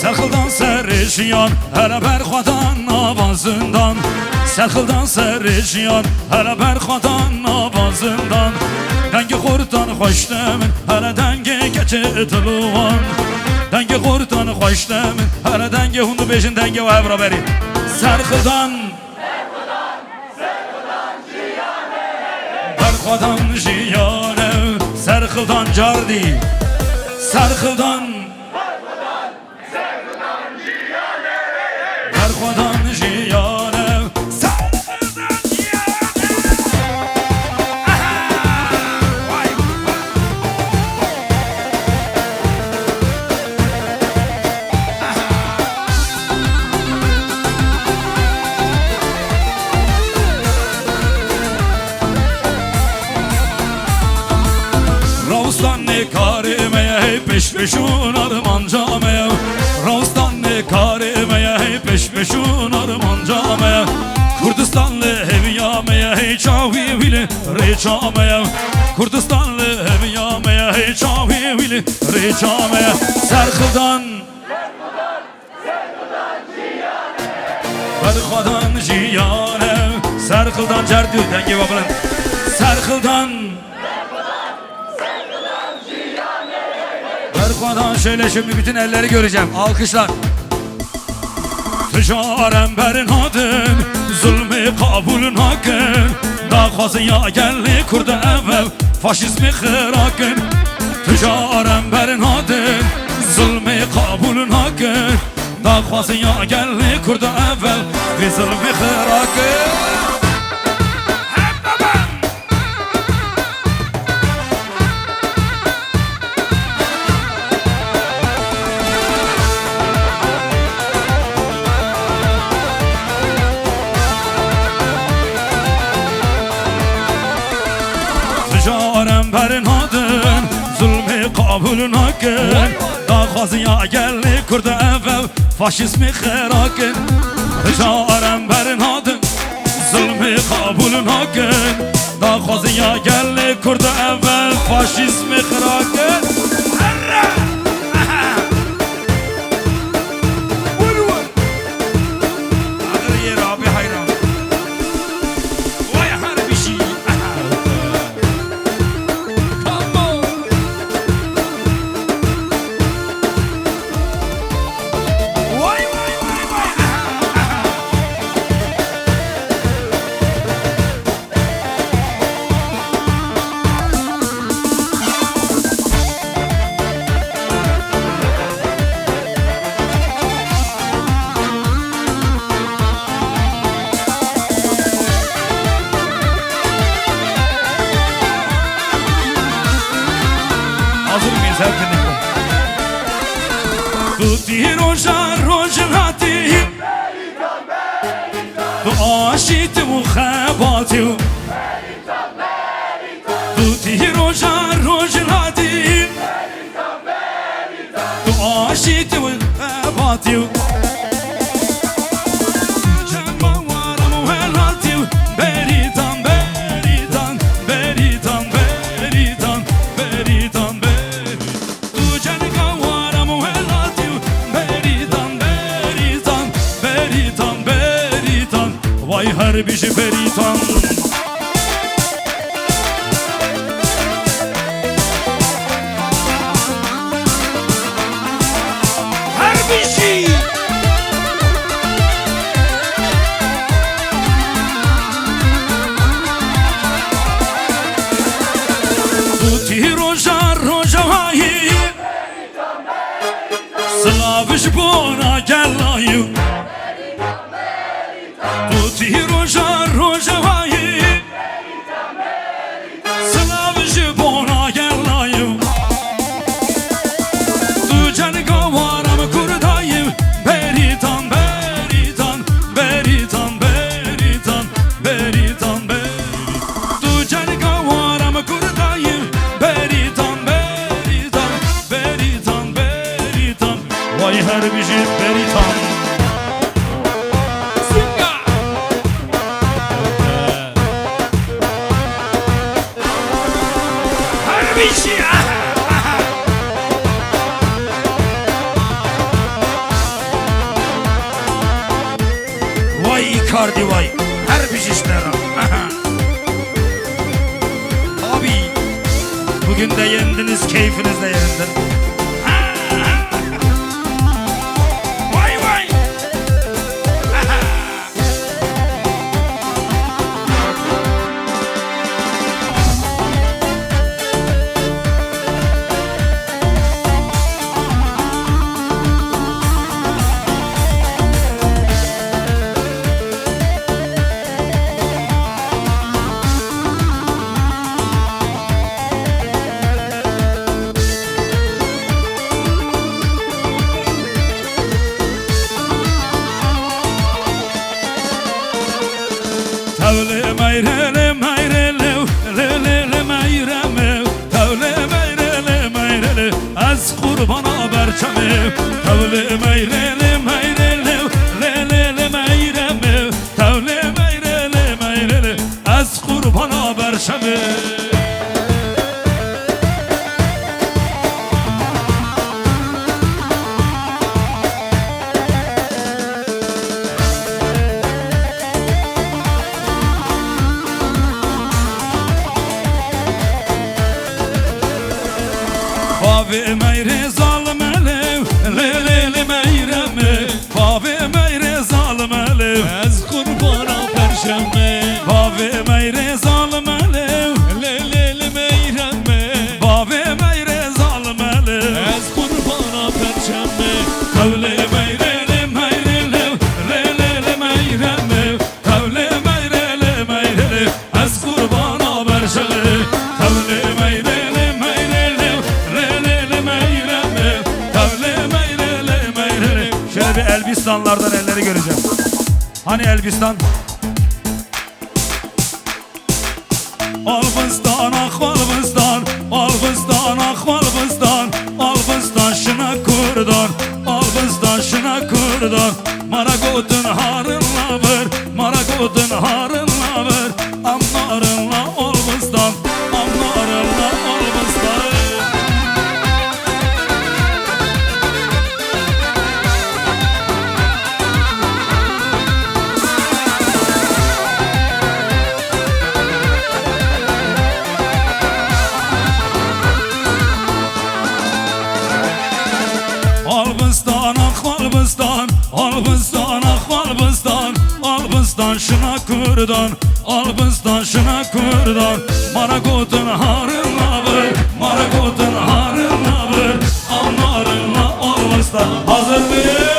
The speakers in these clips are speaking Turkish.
Sərxıldan sərişyan, hələ bərxadan avazından. Sərxıldan sərişyan, hələ bərxadan avazından. Dəngi xordan xoşləmin, hələ dəngi keçidluğan. Dəngi xordan xoşləmin, hələ dəngi hundu beşin dəngi və əbrabəri. Sərxıldan bərxadan jiyane, sərxıldan cardi. Sərxıldan Sərxıldan jiyane, sərxıldan jiyane. Ravustan ne karimeye, peş peşun arman cameye. Ravustan ne karimeye, peş peşun arman cameye. Kurdistanlı heviyameye, hey çavi vili reçameye. Kurdistanlı heviyameye, hey çavi vili reçameye. Sərxıldan Bərxadan jiyane, sərxıldan cərdi dengi babılın. Sərxıldan Bərxadan şöyle şimdi bütün elleri göreceğim. Alkışlar. Tüccarem berin adın, zulmü kabulün hakkın. Dağazı ya gelli kurda evvel, faşizmi hırakın. Tüccarem berin adın, zulmü kabulün hakkın. Dağazı ya gelli kurda evvel, zulmü hırakın. Tüccarem berin adın, zulmü kabulün hakkın. Dağazıya gelli kurda evvel, faşizmi hırakın. Tüccarem berin adın, zulmü kabulün hakkın. Dağazıya gelli kurda evvel, faşizmi hırakın. Hazır mıyız hep birlikte? Tuti roja rojnati, tu aşiti muhabbati. Tuti roja rojnati, tu aşiti muhabbati. Vay harbici beritan. Harbici Tuti roja roja vayi, slavish bona gelayu. Tuti roja roja vayi, slavish bona gelayu. Tu can gavaram kurdayım, beritan beritan beritan beritan beritan beritan. Tu can gavaram kurdayım, beritan beritan beritan beritan. Vay harbici beritan. çıkardı vay. Her pişişler. Abi bugün de yendiniz, keyfiniz de yerinde. Vay vay. Tavle meyrele meyrele lele meyreme Tavle meyrele meyrele az kurbana berçeme Tavle meyrele meyrele lele meyreme Tavle meyrele meyrele az kurbana berçeme Babi meyre zalim elev, lelele meyreme Babi meyre zalim elev, ez kurbana perşembe Babi meyre zalim elev, lelele meyreme Babi meyre zalim elev, ez kurbana perşembe Tavle meyrele meyrele, lelele meyreme Tavle meyrele meyrele, ez kurbana perşembe Tavle meyrele şöyle bir Elbistanlardan elleri göreceğim. Hani Elbistan? Albistan ah Albistan, Albistan ah Albistan, Albistan şına kurdan, Albistan şına kurdan. Maragotun harınla ver, Maragotun harınla ver, amlarınla Albistan, amlarınla Albistan. Albistan ah Albistan, Albistan ah Albistan, Albistan şına kurdan, Albistan şına kurdan. Maragotun harınla ver, Maragotun harınla ver, amlarınla Albistan. Hazır mıyız?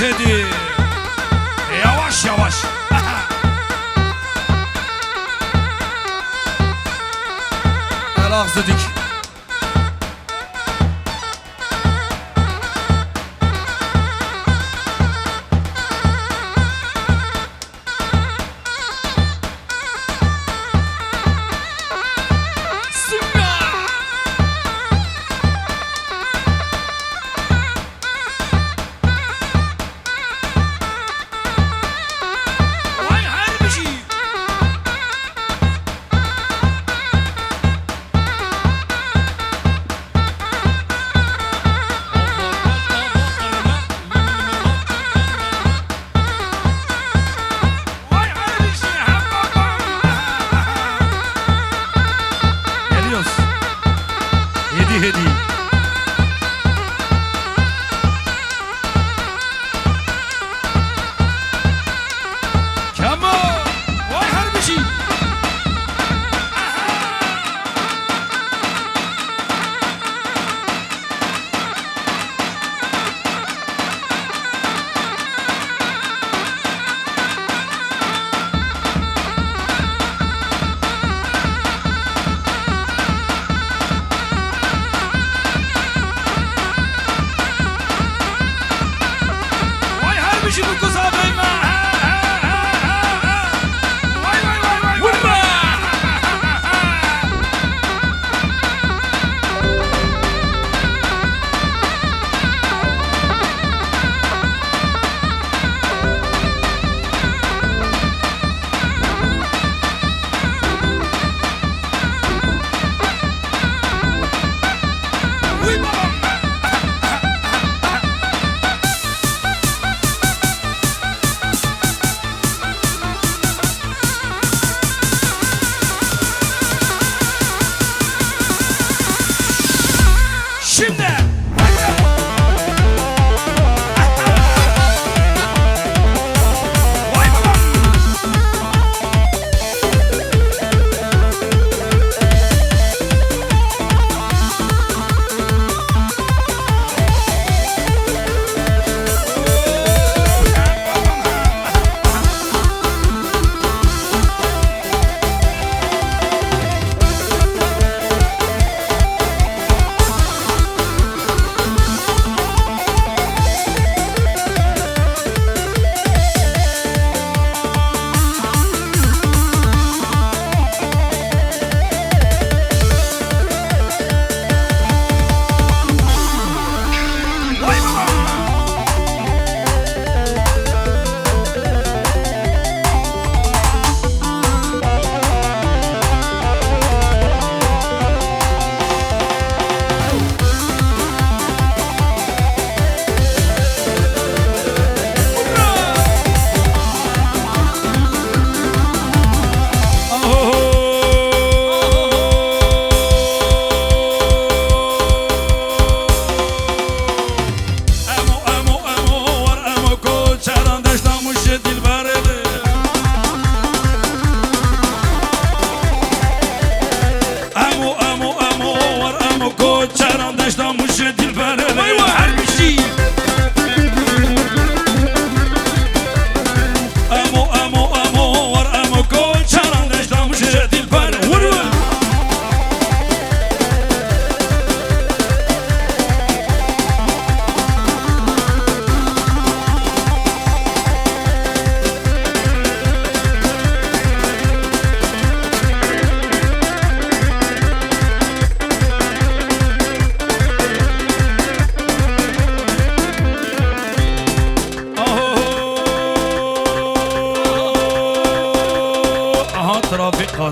Hedi yavaş yavaş el ağzı dik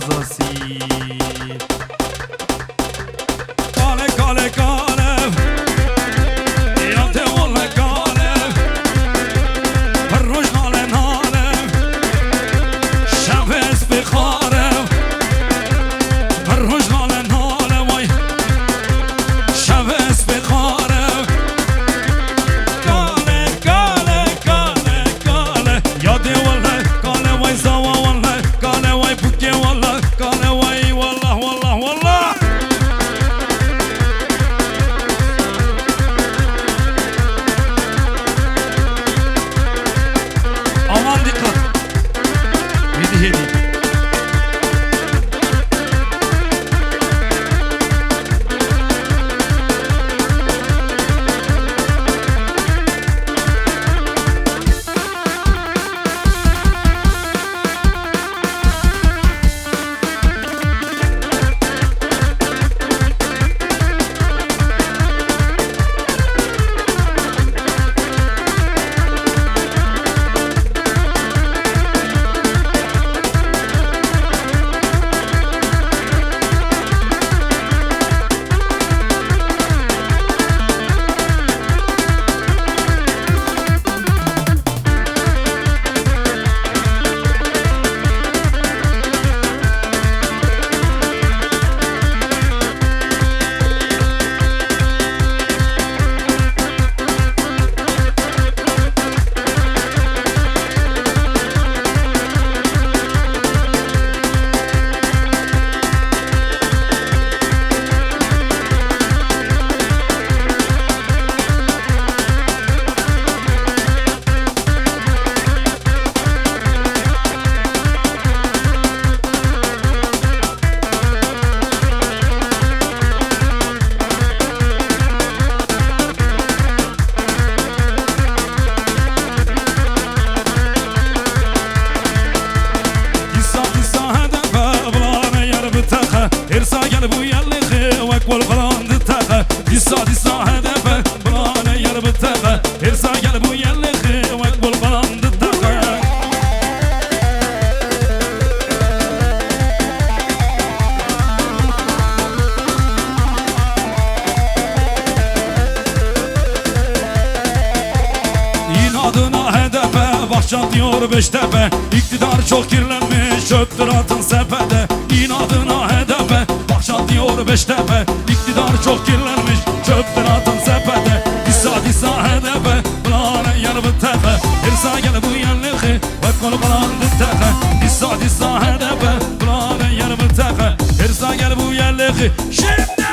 fazlası. Kale kale kale yate valla kale perroş nale nale şefes bekhare perroş nale nale vay şefes bekhare kale kale kale kale yate valla kale vay zava valla kale vay buke valla kale vay valla valla valla. Aman dikkat. Hedi hedi. Irsa gel bu yerliği vek vol kalandı tağı Dissa dissa hedefe bulane yer bıtağı Irsa gel bu yerliği vek vol kalandı tağı İnadına hedefe bahçat diyor Beştepe İktidar çok kirlenmiş çöptür atın sepete İnadına hedefe bahçat diyor Beştepe İktidar çok kirlenmiş çöptür atın sepete Dissa dissa hedefe bulane yer bıtağı Irsa gel bu yerliği vek kol kalandı tağı Dissa dissa hedefe bulane yer bıtağı Irsa gel bu yerliği şimdi